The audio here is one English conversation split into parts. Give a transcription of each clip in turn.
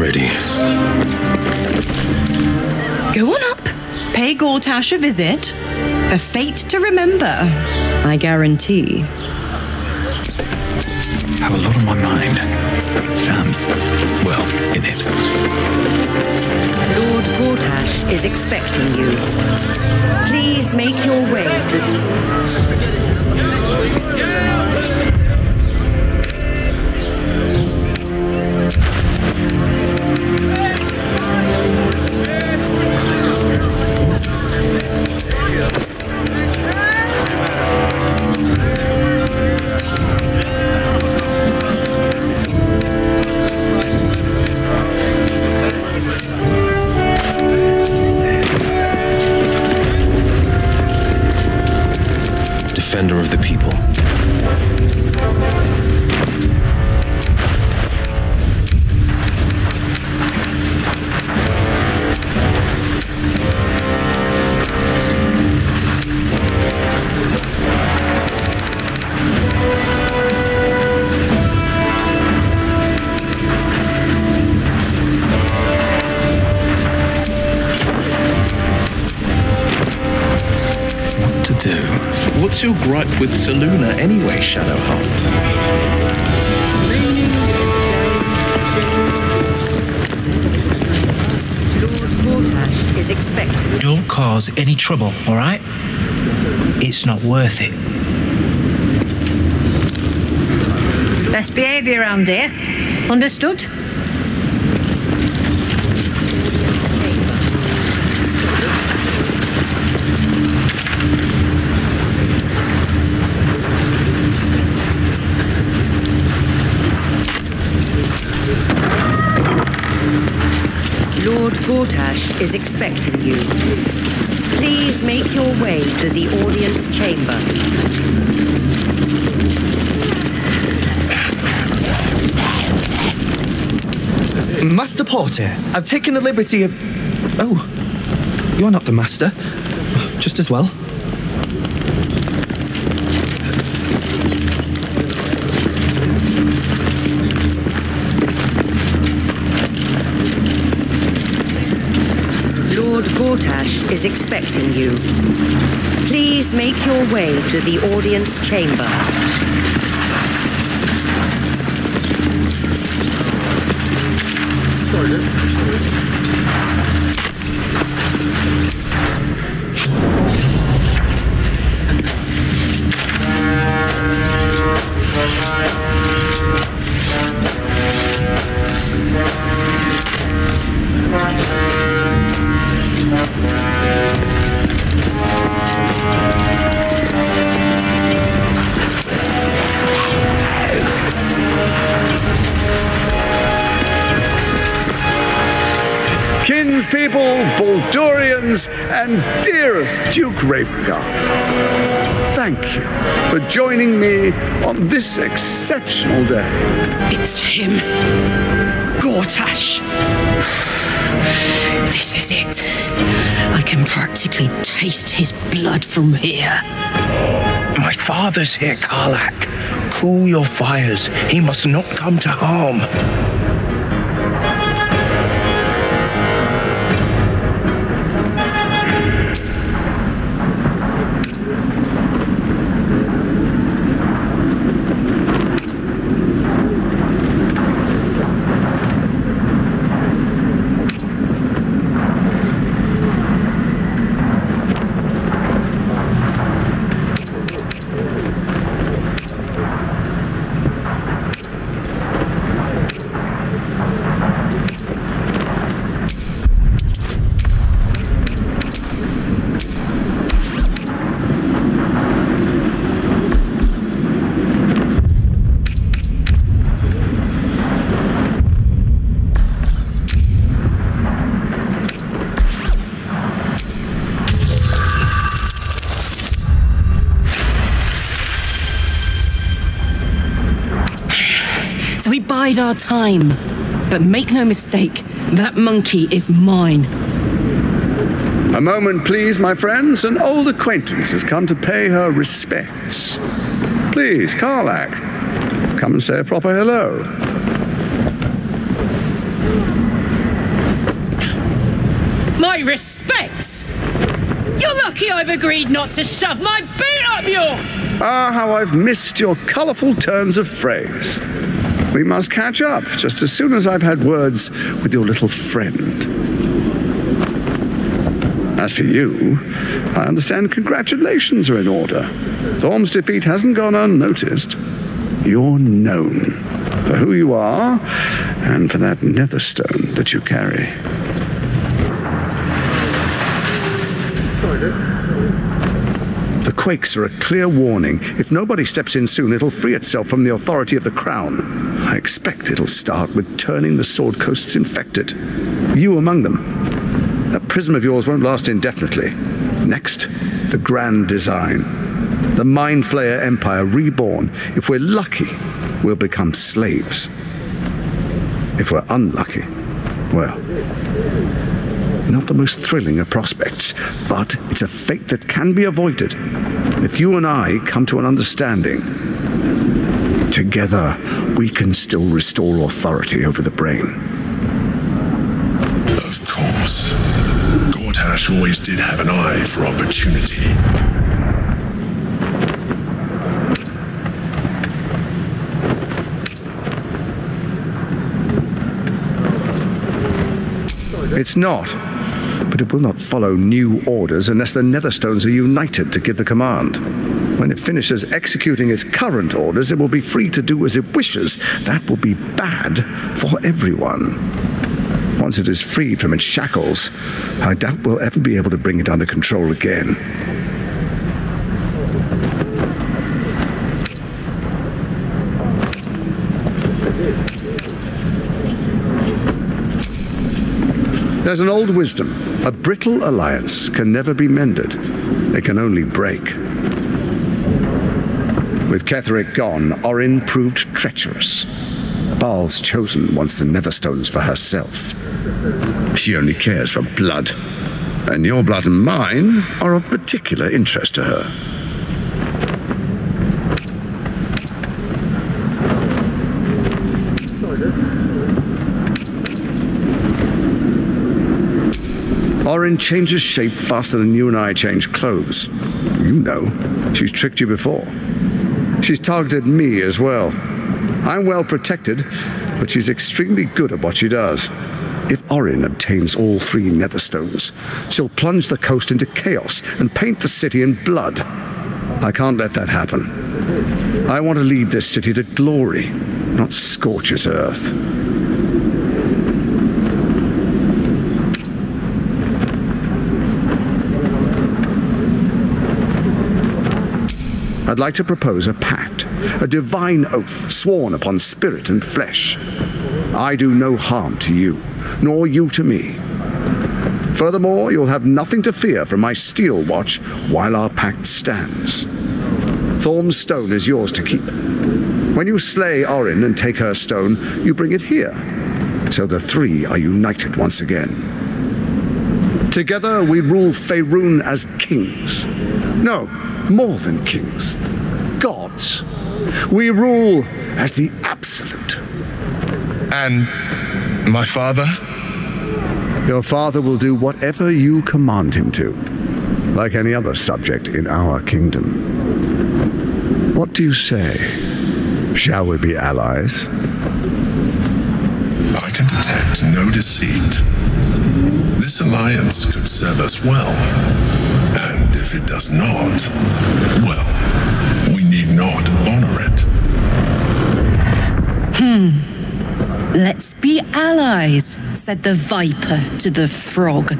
ready. Go on up. Pay Gortash a visit. A fate to remember, I guarantee. Have a lot on my mind. Well, in it. Lord Gortash is expecting you. Please make your way. Defender of the people. What to do? What's your gripe with Saluna anyway, Shadowheart? Lord Gortash is expecting. Don't cause any trouble, all right? It's not worth it. Best behaviour around here. Understood? Lord Gortash is expecting you. Please make your way to the audience chamber. Master Porter, I've taken the liberty of... Oh, you're not the master. Just as well. Lord Gortash is expecting you. Please make your way to the audience chamber. Kinspeople, Baldurians, and dearest Duke Ravengard, thank you for joining me on this exceptional day. It's him. Gortash. This is it. I can practically taste his blood from here. My father's here, Karlach. Cool your fires. He must not come to harm. We bide our time. But make no mistake, that monkey is mine. A moment, please, my friends. An old acquaintance has come to pay her respects. Please, Karlach, come and say a proper hello. my respects! You're lucky I've agreed not to shove my boot up your... Ah, how I've missed your colourful turns of phrase. We must catch up just as soon as I've had words with your little friend. As for you, I understand congratulations are in order. Thorm's defeat hasn't gone unnoticed. You're known for who you are and for that netherstone that you carry. The quakes are a clear warning. If nobody steps in soon, it'll free itself from the authority of the crown. I expect it'll start with turning the Sword Coasts infected. You among them. That prism of yours won't last indefinitely. Next, the grand design. The Mind Flayer Empire reborn. If we're lucky, we'll become slaves. If we're unlucky, well, not the most thrilling of prospects, but it's a fate that can be avoided if you and I come to an understanding. Together, we can still restore authority over the brain. Of course. Gortash always did have an eye for opportunity. It's not, but it will not follow new orders unless the Netherstones are united to give the command. When it finishes executing its current orders, it will be free to do as it wishes. That will be bad for everyone. Once it is freed from its shackles, I doubt we'll ever be able to bring it under control again. There's an old wisdom. A brittle alliance can never be mended. It can only break. With Ketheric gone, Orin proved treacherous. Baal's chosen wants the Netherstones for herself. She only cares for blood. And your blood and mine are of particular interest to her. Orin changes shape faster than you and I change clothes. You know, she's tricked you before. She's targeted me as well. I'm well protected, but she's extremely good at what she does. If Orin obtains all 3 Netherstones, she'll plunge the coast into chaos and paint the city in blood. I can't let that happen. I want to lead this city to glory, not scorch its earth. I'd like to propose a pact, a divine oath sworn upon spirit and flesh. I do no harm to you, nor you to me. Furthermore, you'll have nothing to fear from my steel watch while our pact stands. Thorm's stone is yours to keep. When you slay Orin and take her stone, you bring it here, so the 3 are united once again. Together we rule Faerun as kings. No, more than kings. Gods. We rule as the absolute. And my father? Your father will do whatever you command him to, like any other subject in our kingdom. What do you say? Shall we be allies? I can detect no deceit. This alliance could serve us well. And if it does not, well, we need not honor it. Let's be allies, said the viper to the frog.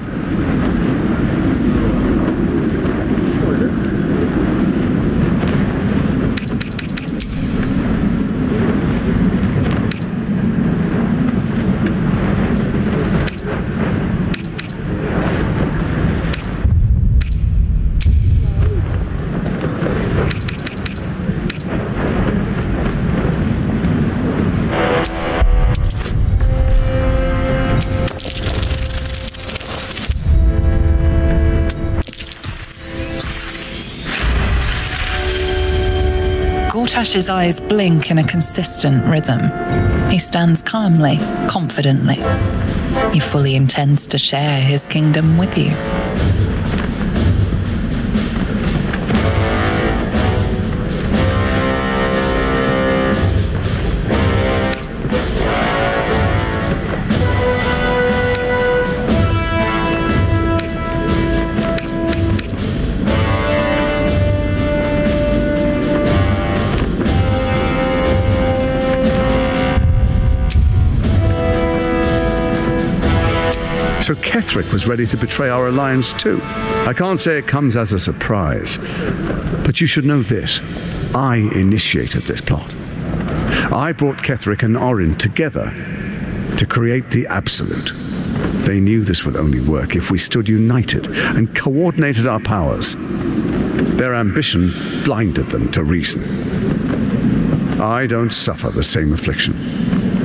Gortash's eyes blink in a consistent rhythm. He stands calmly, confidently. He fully intends to share his kingdom with you. So Ketheric was ready to betray our alliance too. I can't say it comes as a surprise, but you should know this. I initiated this plot. I brought Ketheric and Orin together to create the Absolute. They knew this would only work if we stood united and coordinated our powers. Their ambition blinded them to reason. I don't suffer the same affliction.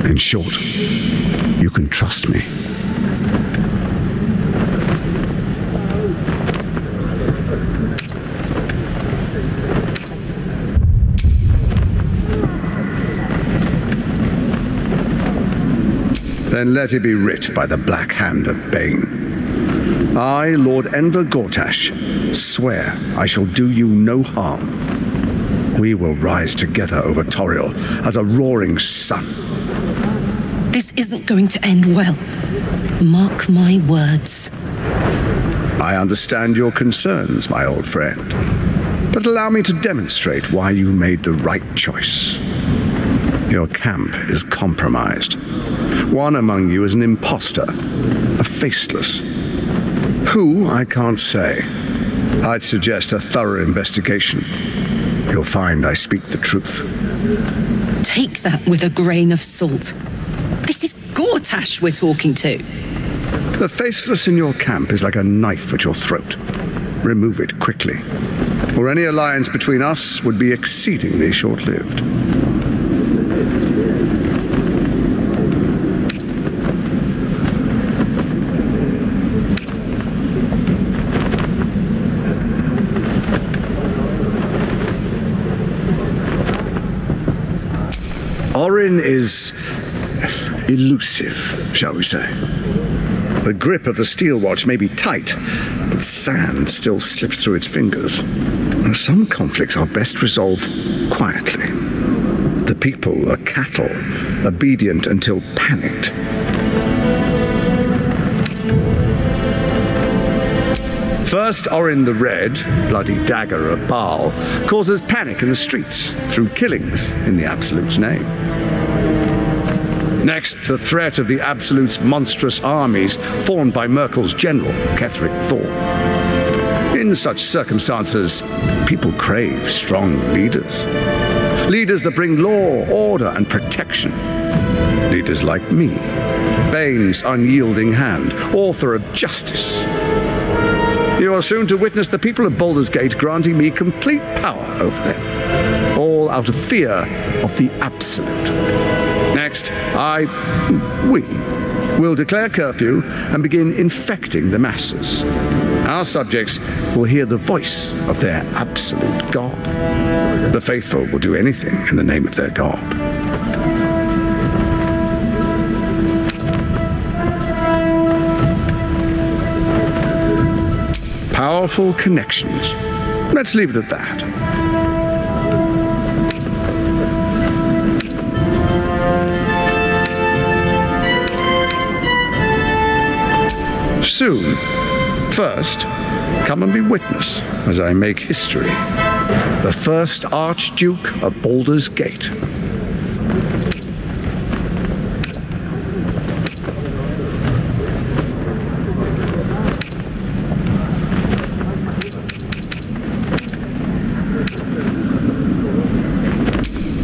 In short, you can trust me. Then let it be writ by the black hand of Bane. I, Lord Enver Gortash, swear I shall do you no harm. We will rise together over Toriel as a roaring sun. This isn't going to end well. Mark my words. I understand your concerns, my old friend. But allow me to demonstrate why you made the right choice. Your camp is compromised. One among you is an imposter, a faceless. Who, I can't say. I'd suggest a thorough investigation. You'll find I speak the truth. Take that with a grain of salt. This is Gortash we're talking to. The faceless in your camp is like a knife at your throat. Remove it quickly, or any alliance between us would be exceedingly short-lived. Orin is elusive, shall we say. The grip of the steel watch may be tight, but sand still slips through its fingers. And some conflicts are best resolved quietly. The people are cattle, obedient until panicked. First, Orin the Red, bloody dagger of Baal, causes panic in the streets through killings in the Absolute's name. Next, the threat of the Absolute's monstrous armies formed by Merkel's general, Ketheric Thor. In such circumstances, people crave strong leaders. Leaders that bring law, order, and protection. Leaders like me, Bane's unyielding hand, author of justice. You are soon to witness the people of Baldur's Gate granting me complete power over them, all out of fear of the Absolute. Next, we will declare curfew and begin infecting the masses. Our subjects will hear the voice of their absolute God. The faithful will do anything in the name of their God. Powerful connections. Let's leave it at that. Soon. First, come and be witness as I make history. The first Archduke of Baldur's Gate.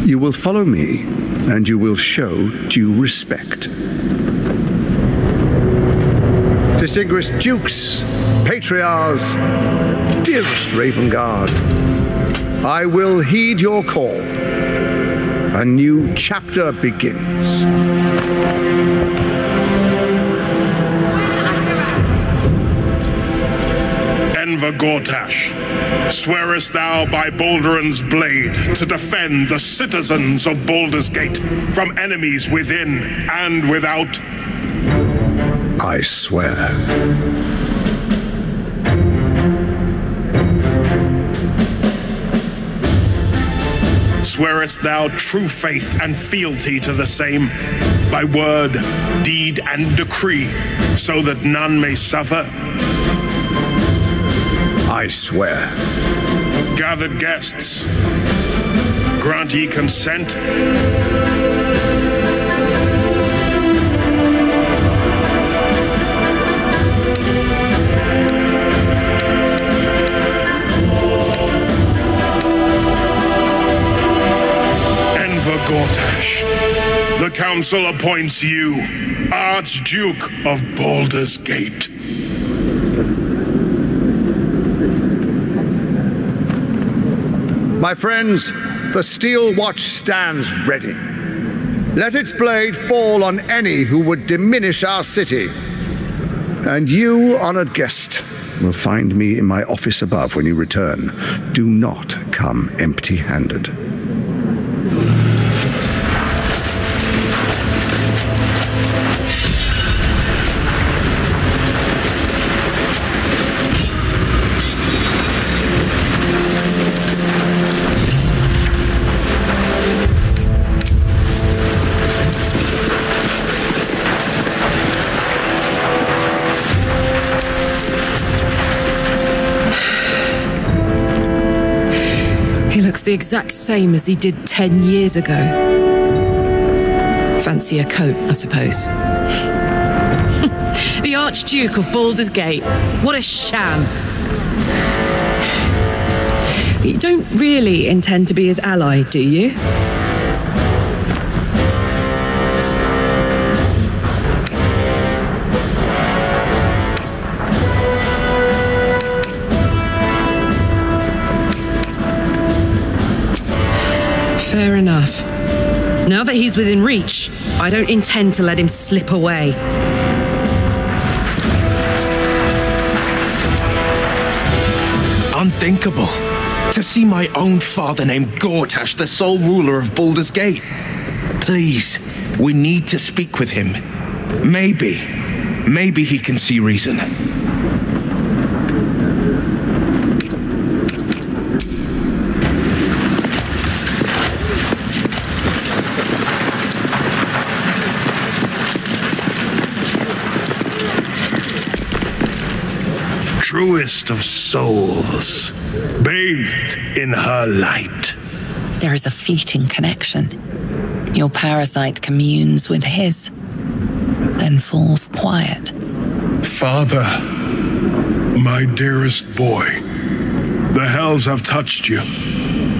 You will follow me, and you will show due respect. Distinguished dukes, patriarchs, dearest Raven Guard, I will heed your call. A new chapter begins. Enver Gortash, swearest thou by Balduran's blade to defend the citizens of Baldur's Gate from enemies within and without? I swear. Swearest thou true faith and fealty to the same, by word, deed, and decree, so that none may suffer? I swear. Gathered guests, grant ye consent? Enver Gortash, the council appoints you Archduke of Baldur's Gate. My friends, the steel watch stands ready. Let its blade fall on any who would diminish our city. And you, honored guest, will find me in my office above when you return. Do not come empty-handed. The exact same as he did 10 years ago. Fancy a coat, I suppose. The Archduke of Baldur's Gate. What a sham. You don't really intend to be his ally, do you? Fair enough. Now that he's within reach, I don't intend to let him slip away. Unthinkable. To see my own father named Gortash, the sole ruler of Baldur's Gate. Please, we need to speak with him. Maybe he can see reason. Truest of souls, bathed in her light. There is a fleeting connection. Your parasite communes with his, then falls quiet. Father, my dearest boy, the hells have touched you,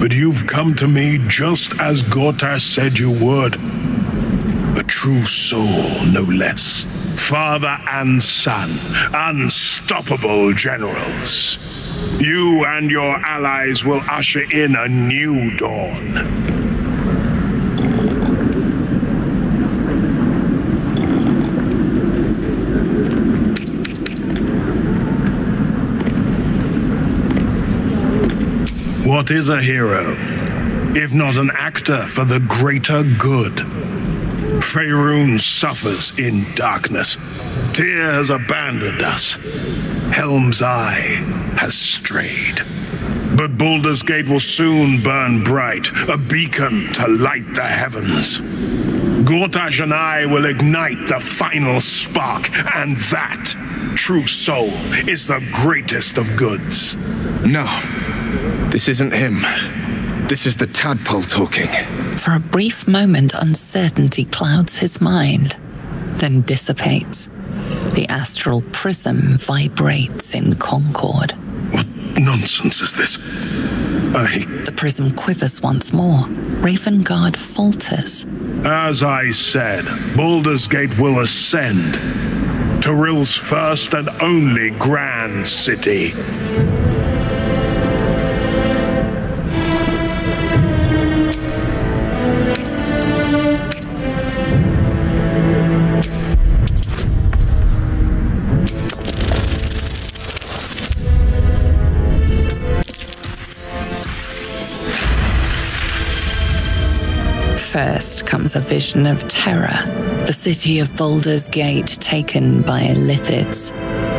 but you've come to me just as Gortash said you would. A true soul, no less. Father and son, unstoppable generals. You and your allies will usher in a new dawn. What is a hero, if not an actor for the greater good? Faerun suffers in darkness. Tyr has abandoned us. Helm's Eye has strayed. But Baldur's Gate will soon burn bright, a beacon to light the heavens. Gortash and I will ignite the final spark, and that, true soul, is the greatest of goods. No, this isn't him. This is the tadpole talking. For a brief moment, uncertainty clouds his mind, then dissipates. The astral prism vibrates in concord. What nonsense is this? The prism quivers once more. Ravengard falters. As I said, Baldur's Gate will ascend. Tyrill's first and only grand city. First comes a vision of terror, The city of Baldur's Gate taken by Illithids.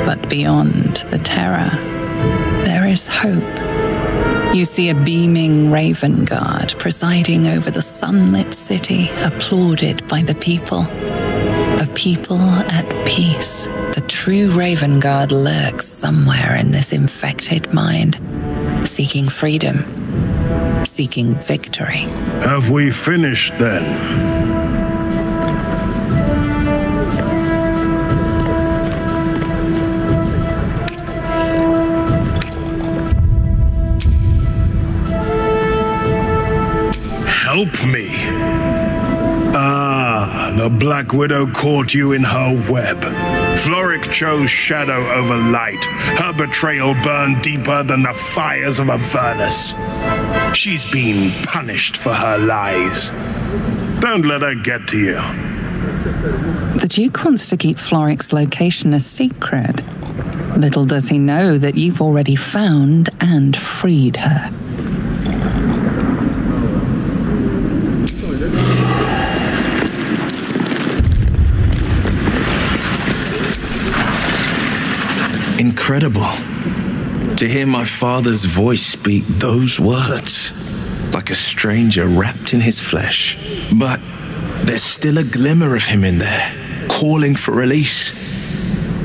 But beyond the terror, there is hope. You see a beaming raven guard presiding over the sunlit city, applauded by the people. A people at peace. The true raven guard lurks somewhere in this infected mind, seeking freedom, seeking victory. Have we finished then? Help me. The Black Widow caught you in her web. Floric chose shadow over light. Her betrayal burned deeper than the fires of a furnace. She's been punished for her lies. Don't let her get to you. The Duke wants to keep Floric's location a secret. Little does he know that you've already found and freed her. Incredible. To hear my father's voice speak those words, like a stranger wrapped in his flesh. But there's still a glimmer of him in there, calling for release.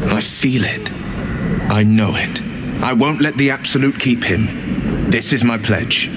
I feel it. I know it. I won't let the Absolute keep him. This is my pledge.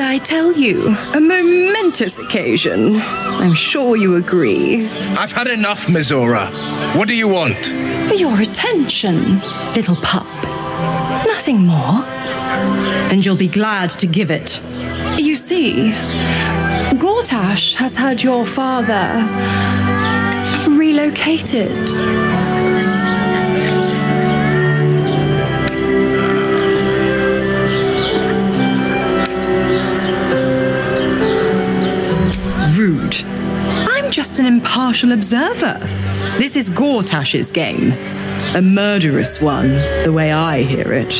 I tell you, a momentous occasion. I'm sure you agree. I've had enough, Mizora. What do you want? Your attention, little pup. Nothing more. And you'll be glad to give it. You see, Gortash has had your father relocated. Rude. I'm just an impartial observer. This is Gortash's game. A murderous one, the way I hear it.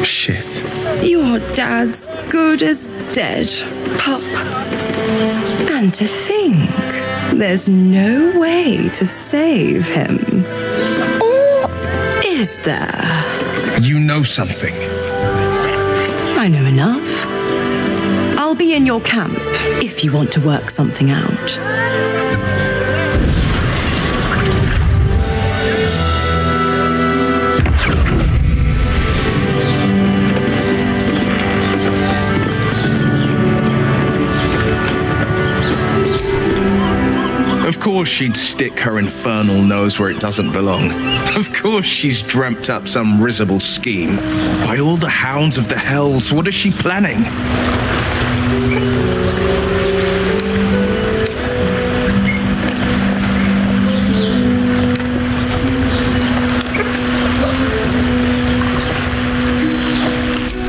Shit. Your dad's good as dead, pup. And to think, there's no way to save him. Or is there? You know something. I know enough. I'll be in your camp if you want to work something out. Of course she'd stick her infernal nose where it doesn't belong. Of course she's dreamt up some risible scheme. By all the hounds of the hells, what is she planning?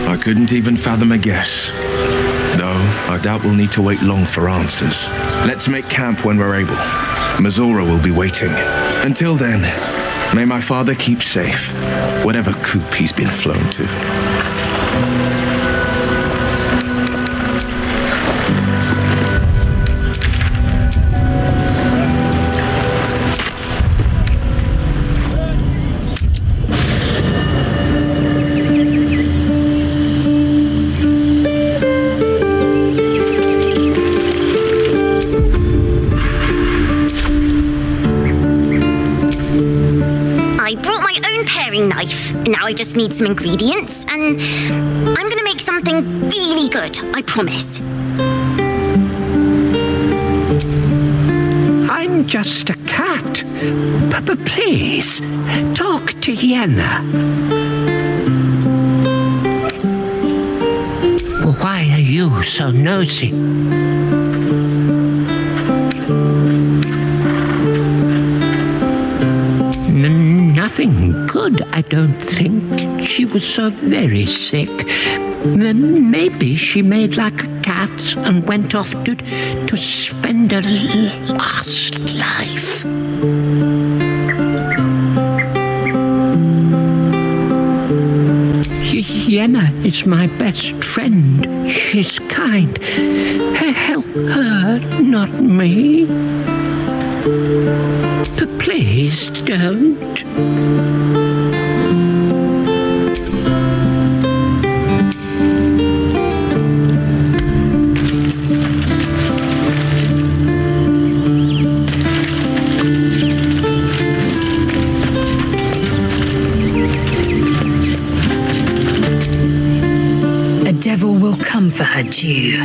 I couldn't even fathom a guess. Though, I doubt we'll need to wait long for answers. Let's make camp when we're able. Mizora will be waiting. Until then, may my father keep safe, whatever coop he's been flown to. Knife. Now I just need some ingredients, and I'm gonna make something really good, I promise. I'm just a cat. But please, talk to Yenna. Why are you so nosy? Nothing good, I don't think. She was so very sick. Maybe she made like a cat and went off to spend her last life. Yenna is my best friend. She's kind. Help her, not me. But please don't. A devil will come for her due.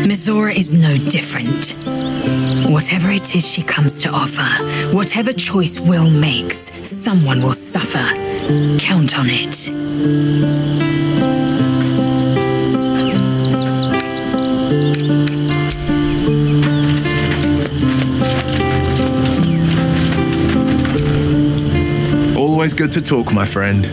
Mizora is no different. Whatever it is she comes to offer, whatever choice Will makes, someone will suffer. Count on it. Always good to talk, my friend.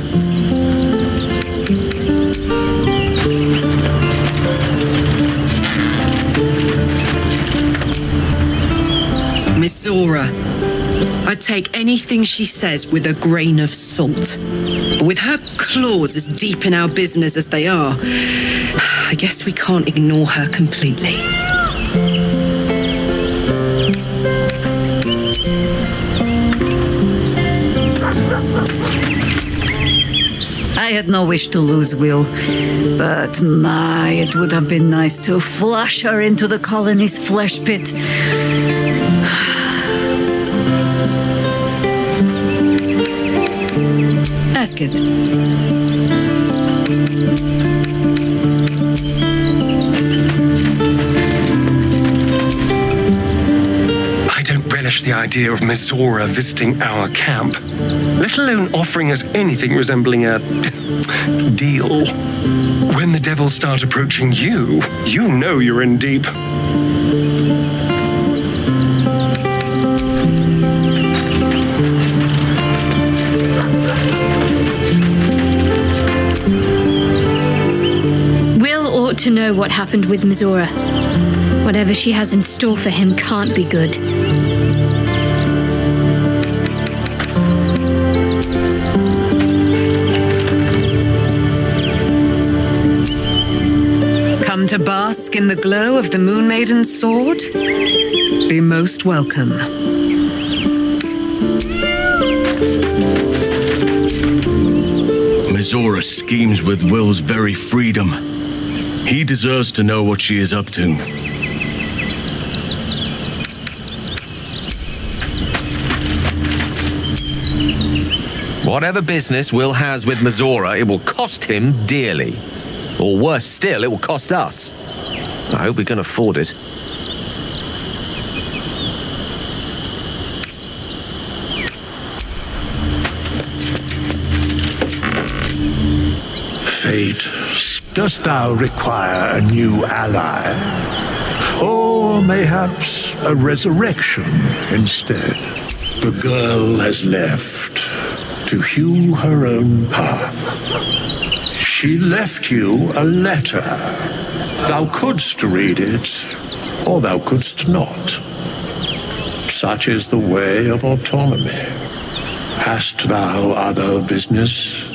Mizora. I'd take anything she says with a grain of salt. But with her claws as deep in our business as they are, I guess we can't ignore her completely. I had no wish to lose Will, but my, it would have been nice to flush her into the colony's flesh pit. Ask it. I don't relish the idea of Mizora visiting our camp, let alone offering us anything resembling a deal. When the devils start approaching you, you know you're in deep. ought to know what happened with Mizora. Whatever she has in store for him can't be good. Come to bask in the glow of the Moon Maiden's sword? Be most welcome. Mizora schemes with Will's very freedom. He deserves to know what she is up to. Whatever business Will has with Mizora, it will cost him dearly. Or worse still, it will cost us. I hope we can afford it. Fate, dost thou require a new ally? Or mayhaps a resurrection instead? The girl has left to hew her own path. She left you a letter. Thou couldst read it, or thou couldst not. Such is the way of autonomy. Hast thou other business?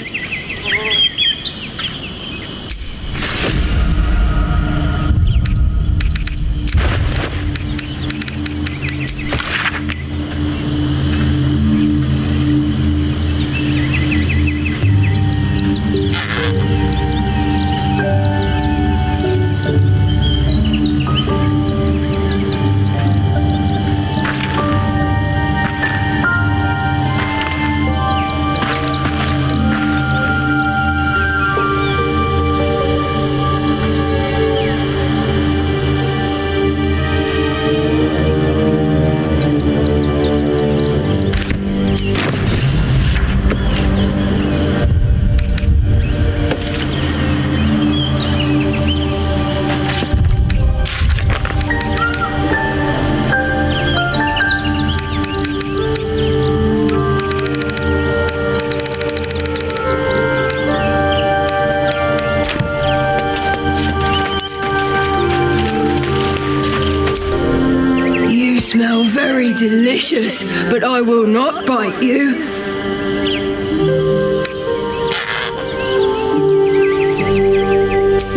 Delicious, but I will not bite you.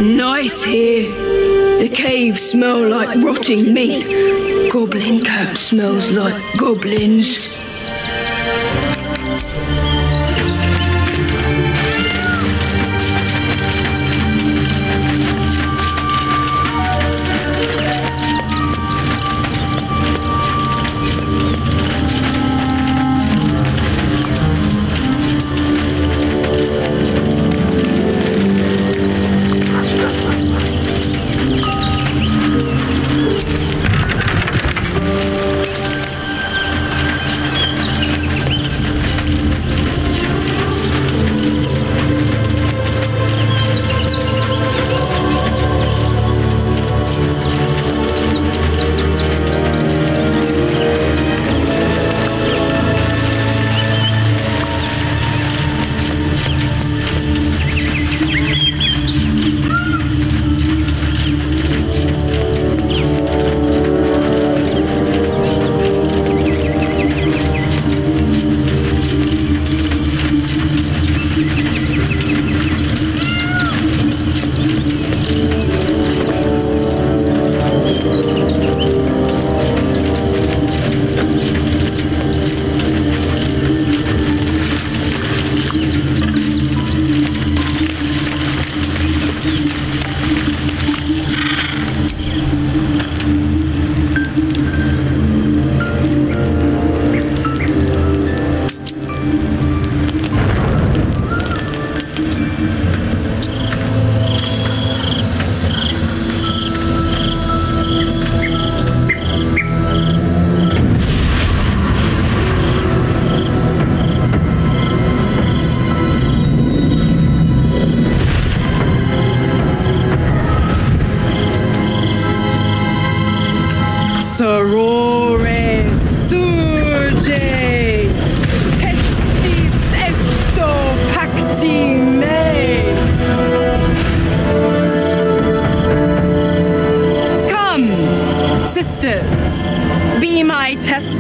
Nice here. The caves smell like rotting meat. Goblin coat smells like goblins.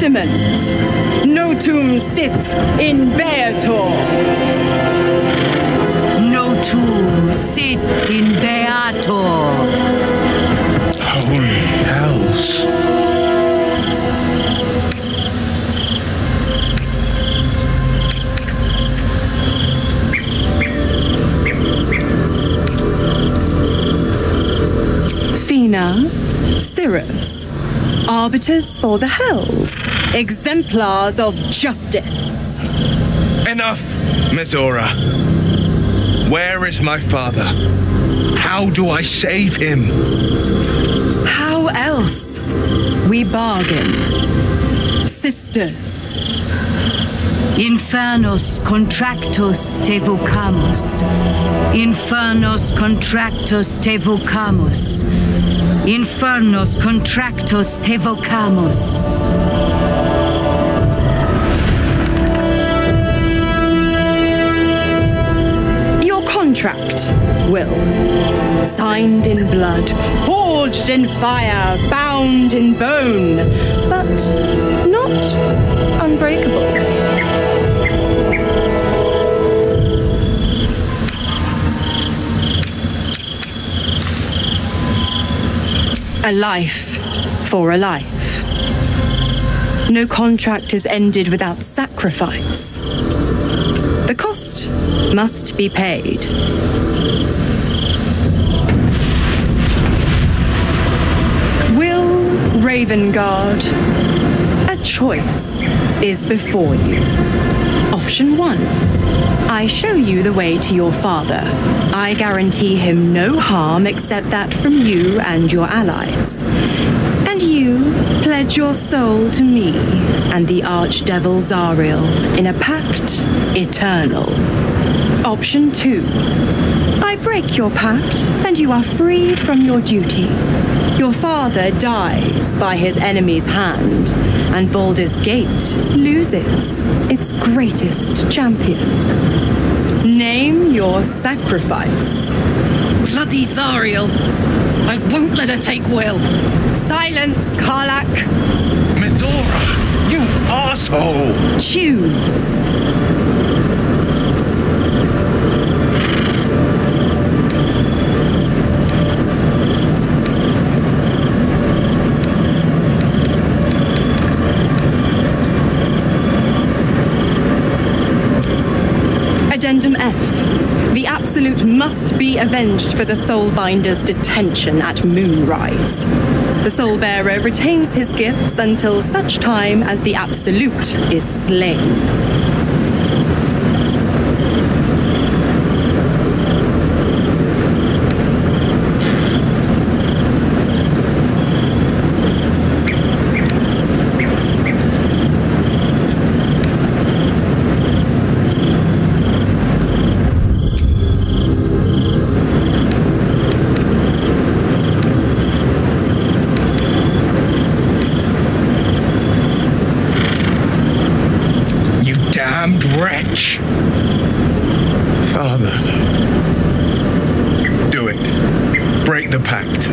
testament. Notum sit in Beator. Notum sit in Beator. Holy hells. Fina, Cirrus, arbiters for the hells, exemplars of justice. Enough, Mizora. Where is my father? How do I save him? How else? We bargain. Sisters. Infernos contractus te vocamus. Infernos contractus te vocamus. Infernos contractus te vocamus. Your contract, Will. Signed in blood, forged in fire, bound in bone, but not unbreakable. A life for a life. No contract is ended without sacrifice. The cost must be paid. Will Ravengard, a choice is before you. Option 1. I show you the way to your father. I guarantee him no harm except that from you and your allies. And you pledge your soul to me and the archdevil Zariel in a pact eternal. Option 2. I break your pact and you are freed from your duty. Your father dies by his enemy's hand, and Baldur's Gate loses its greatest champion. Name your sacrifice. Bloody Zariel. I won't let her take Will. Silence, Karlak. Mizora, you asshole! Choose. Addendum F. The Absolute must be avenged for the Soulbinder's detention at Moonrise. The Soulbearer retains his gifts until such time as the Absolute is slain. Wretch! Father. Do it. Break the pact.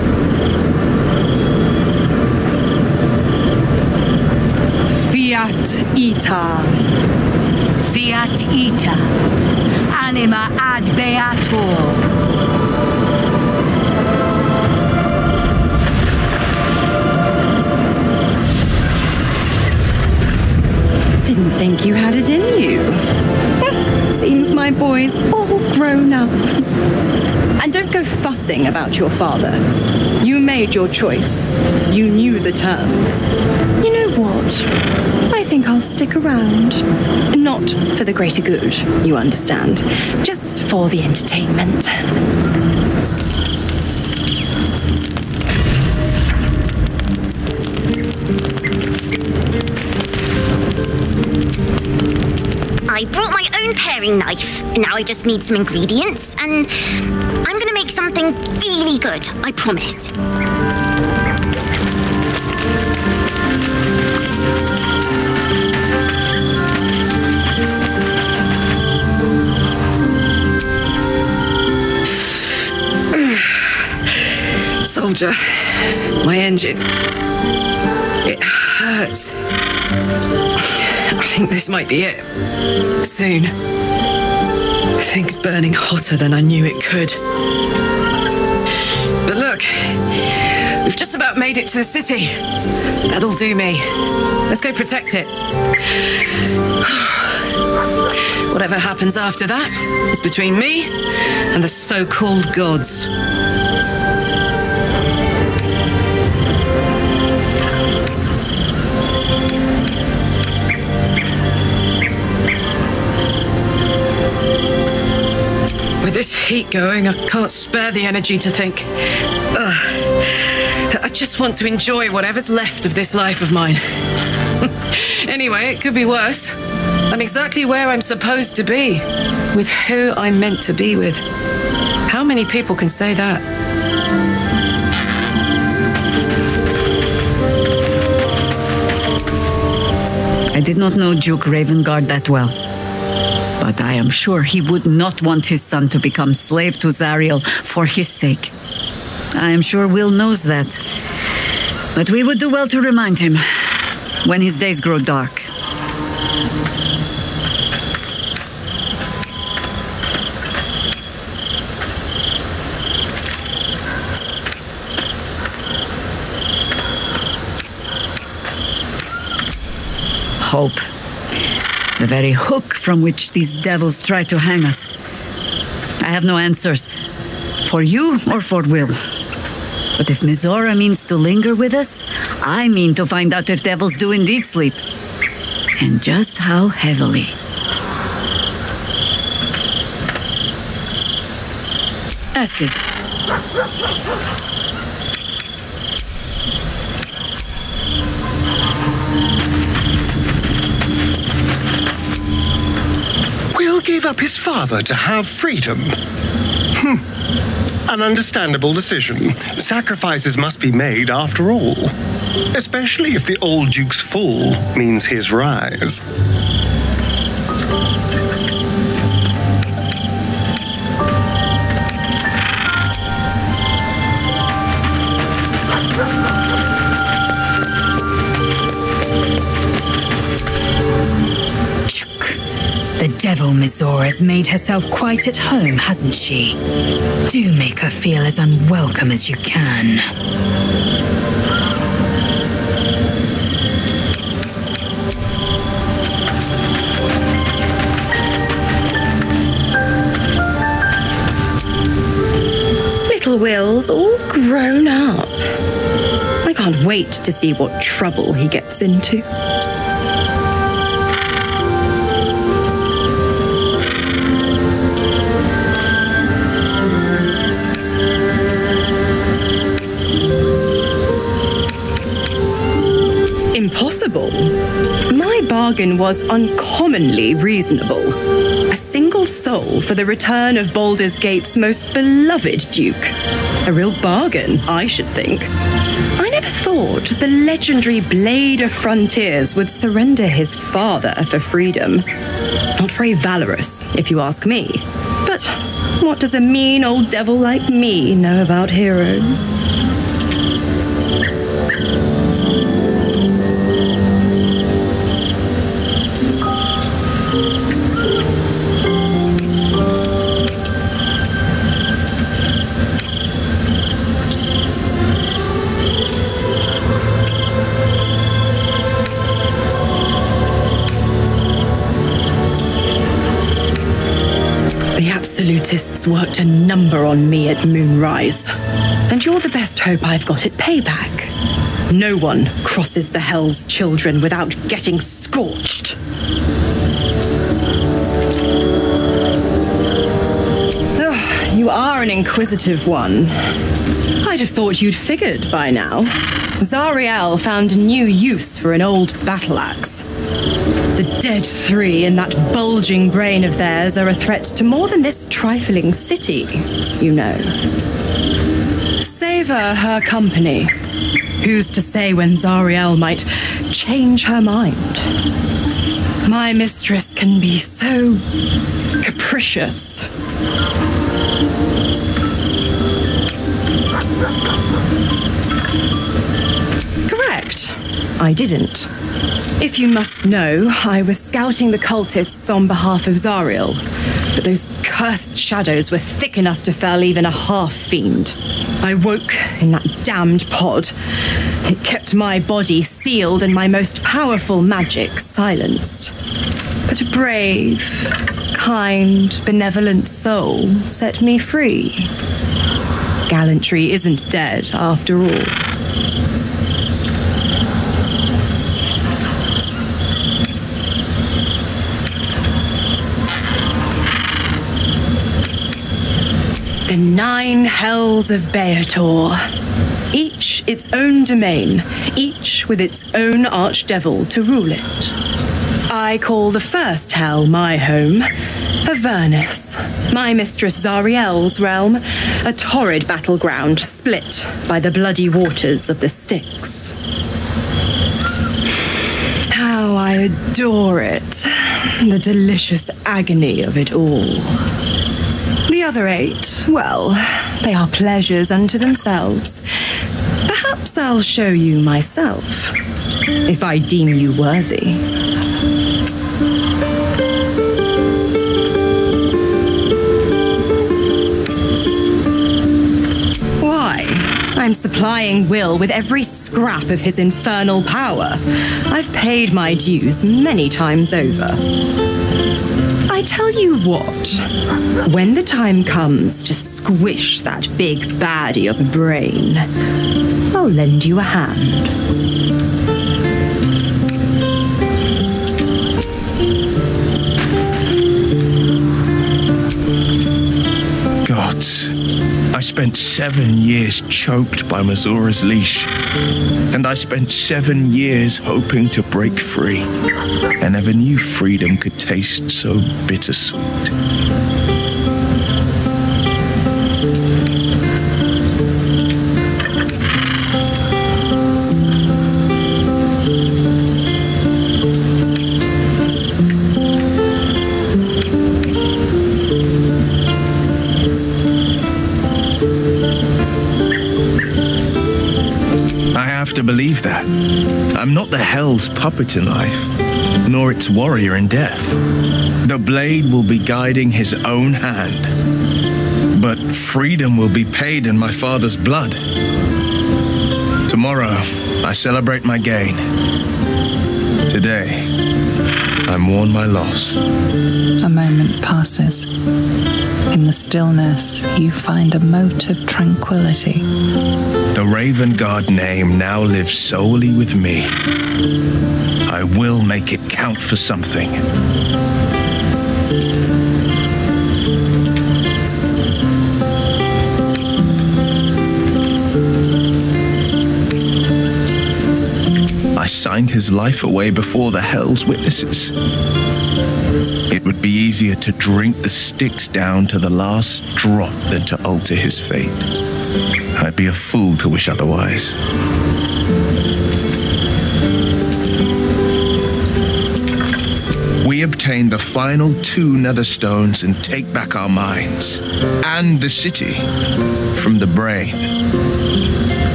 Fiat ita. Fiat ita. Anima ad beator. Didn't think you had it in you. Seems my boy's all grown up. And don't go fussing about your father. You made your choice. You knew the terms. You know what? I think I'll stick around. Not for the greater good, you understand. Just for the entertainment. I brought my own paring knife. Now I just need some ingredients, and I'm gonna make something really good, I promise. Soldier, my engine. It hurts. I think this might be it. Soon. Things burning hotter than I knew it could. But look, we've just about made it to the city. That'll do me. Let's go protect it. Whatever happens after that is between me and the so-called gods. With this heat going, I can't spare the energy to think. I just want to enjoy whatever's left of this life of mine. Anyway, it could be worse. I'm exactly where I'm supposed to be, with who I'm meant to be with. How many people can say that? I did not know Duke Ravengard that well, but I am sure he would not want his son to become slave to Zariel for his sake. I am sure Will knows that, but we would do well to remind him when his days grow dark. Hope. The very hook from which these devils try to hang us. I have no answers, for you or for Will. But if Mizora means to linger with us, I mean to find out if devils do indeed sleep. And just how heavily. Ask it. Will gave up his father to have freedom. An understandable decision. Sacrifices must be made after all. Especially if the old Duke's fall means his rise. The devil Mizora's made herself quite at home, hasn't she? Do make her feel as unwelcome as you can. Little Will's all grown up. I can't wait to see what trouble he gets into. Impossible. My bargain was uncommonly reasonable. A single soul for the return of Baldur's Gate's most beloved Duke. A real bargain, I should think. I never thought the legendary Blade of Frontiers would surrender his father for freedom. Not very valorous, if you ask me. But what does a mean old devil like me know about heroes? The Absolutists worked a number on me at Moonrise, and you're the best hope I've got at payback. No one crosses the Hell's Children without getting scorched. Ugh, you are an inquisitive one. I'd have thought you'd figured by now. Zariel found new use for an old battle axe. The dead three in that bulging brain of theirs are a threat to more than this trifling city, you know. Savor her company. Who's to say when Zariel might change her mind? My mistress can be so capricious. Correct. I didn't. If you must know, I was scouting the cultists on behalf of Zariel, but those cursed shadows were thick enough to fell even a half-fiend. I woke in that damned pod. It kept my body sealed and my most powerful magic silenced. But a brave, kind, benevolent soul set me free. Gallantry isn't dead, after all. The 9 hells of Beator. Each its own domain, each with its own archdevil to rule it. I call the first hell my home, Avernus, my mistress Zariel's realm, a torrid battleground split by the bloody waters of the Styx. How I adore it, the delicious agony of it all. The other 8, well, they are pleasures unto themselves. Perhaps I'll show you myself, if I deem you worthy. Why? I'm supplying Will with every scrap of his infernal power. I've paid my dues many times over. I tell you what, when the time comes to squish that big baddie of a brain, I'll lend you a hand. Gods, I spent 7 years choked by Mazora's leash, and I spent 7 years hoping to break free. I never knew freedom could taste so bittersweet. I have to believe that. I'm not the Hell's puppet in life, nor its warrior in death. The blade will be guiding his own hand, but freedom will be paid in my father's blood. Tomorrow, I celebrate my gain. Today, I mourn my loss. A moment passes. In the stillness, you find a mote of tranquility. The Raven Guard name now lives solely with me. I will make it count for something. I signed his life away before the Hell's witnesses. It would be easier to drink the Styx down to the last drop than to alter his fate. I'd be a fool to wish otherwise. We obtain the final 2 nether stones and take back our minds and the city from the brain.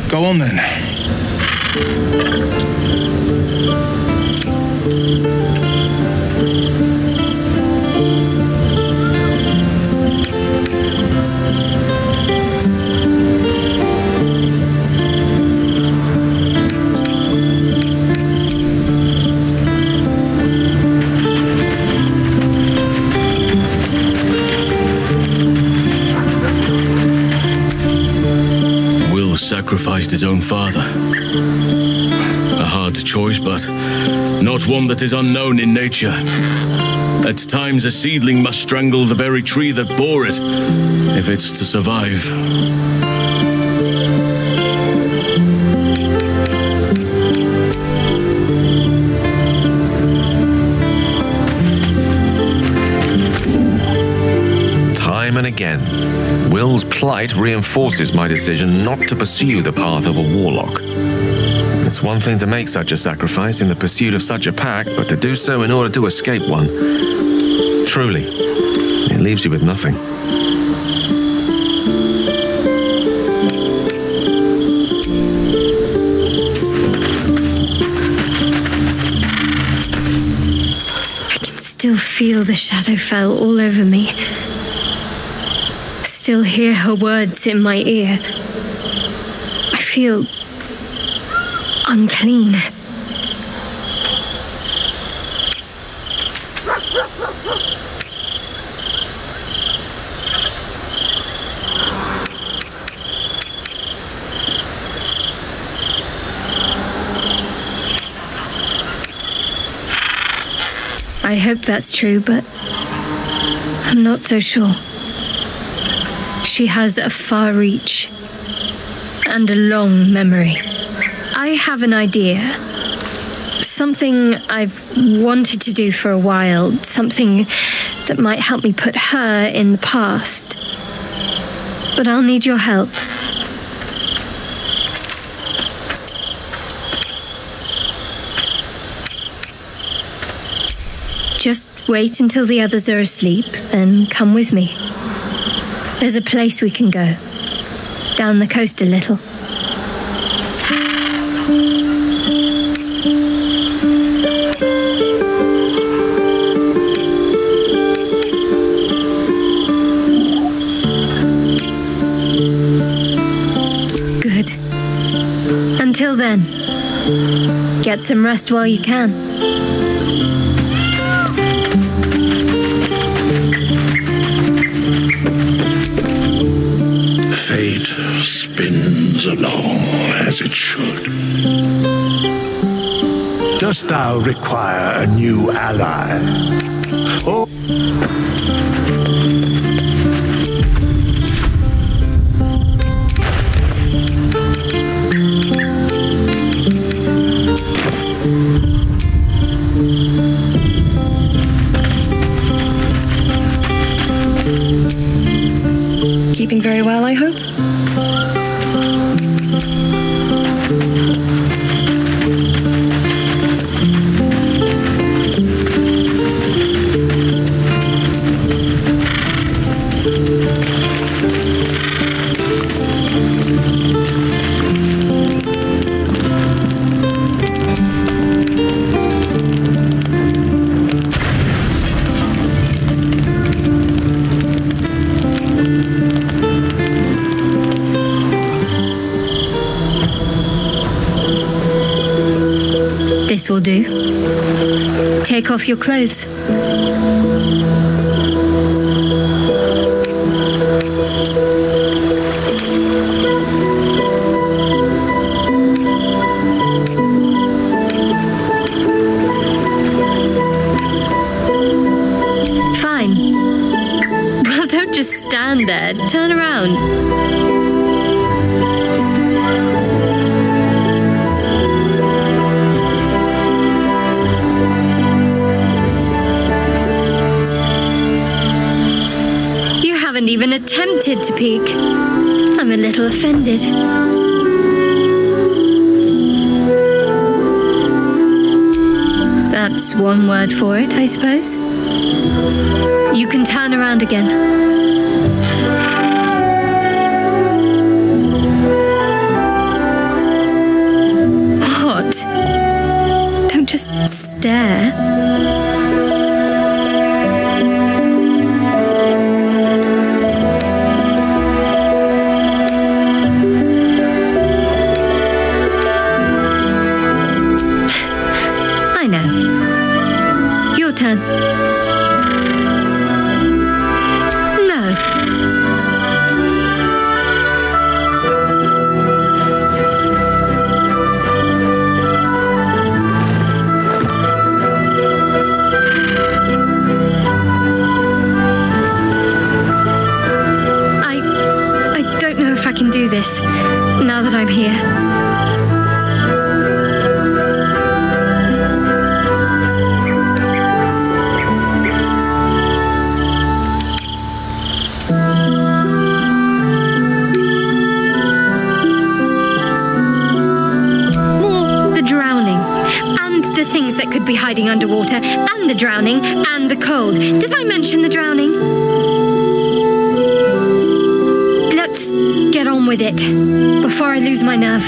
Go on then. Sacrificed his own father. A hard choice, but not one that is unknown in nature. At times, a seedling must strangle the very tree that bore it, if it's to survive. Time and again, Will's plight reinforces my decision not to pursue the path of a warlock. It's one thing to make such a sacrifice in the pursuit of such a pack, but to do so in order to escape one, truly, it leaves you with nothing. feel the Shadowfell all over me. Still hear her words in my ear. I feel unclean. I hope that's true, but I'm not so sure. She has a far reach and a long memory. I have an idea. Something I've wanted to do for a while. Something that might help me put her in the past. But I'll need your help. Just wait until the others are asleep, then come with me. There's a place we can go. Down the coast a little. Good. Until then, get some rest while you can. Fate spins along as it should. Dost thou require a new ally? Or keeping very well, I hope? This will do. Take off your clothes. Fine. Well, don't just stand there. Turn around. Even attempted to peek. I'm a little offended. That's one word for it, I suppose. You can turn around again. What? Don't just stare. Now that I'm here. More the drowning, and the things that could be hiding underwater, and the drowning, and the cold. Did I mention the drowning? Let's get on with it, before I lose my nerve.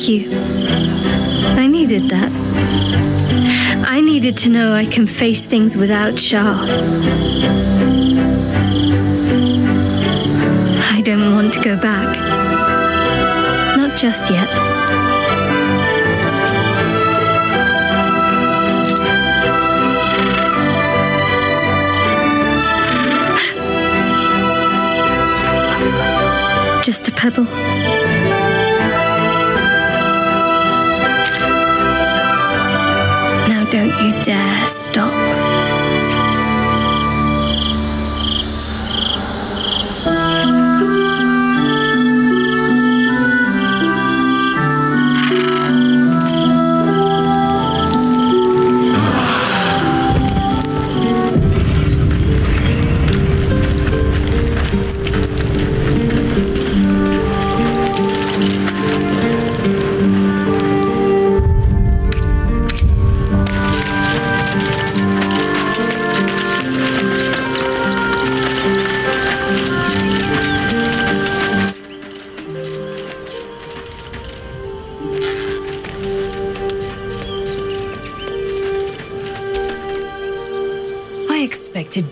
Thank you. I needed that. I needed to know I can face things without Shah. I don't want to go back. Not just yet. Just a pebble. Now don't you dare stop.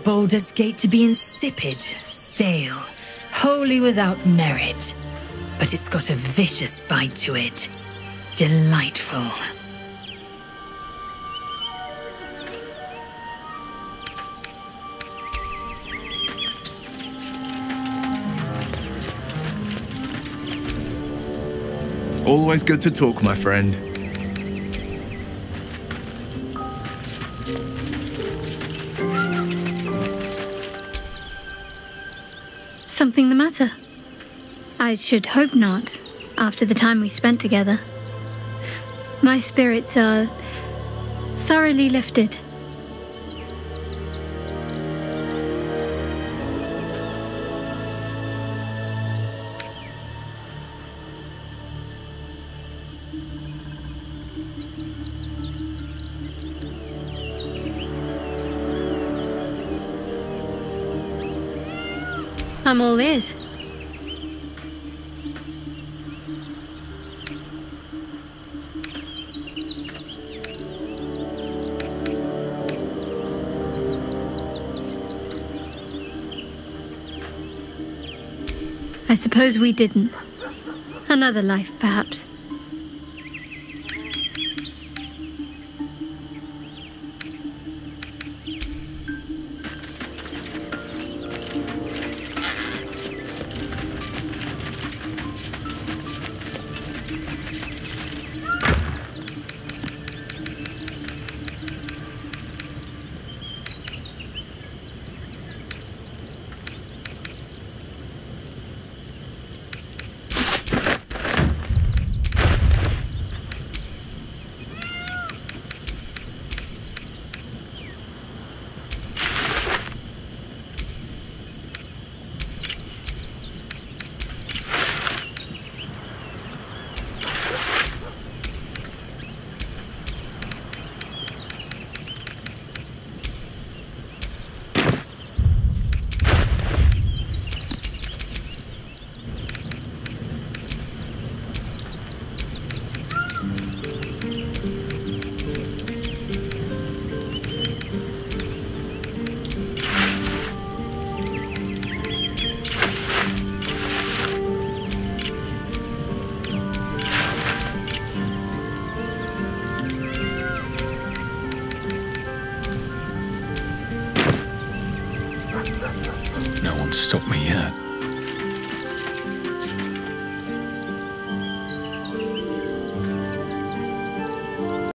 Baldur's Gate to be insipid, stale, wholly without merit. But it's got a vicious bite to it. Delightful. Always good to talk, my friend. Something the matter? I should hope not, after the time we spent together. My spirits are thoroughly lifted. I'm all ears. I suppose we didn't. Another life, perhaps. No one's stopped me yet.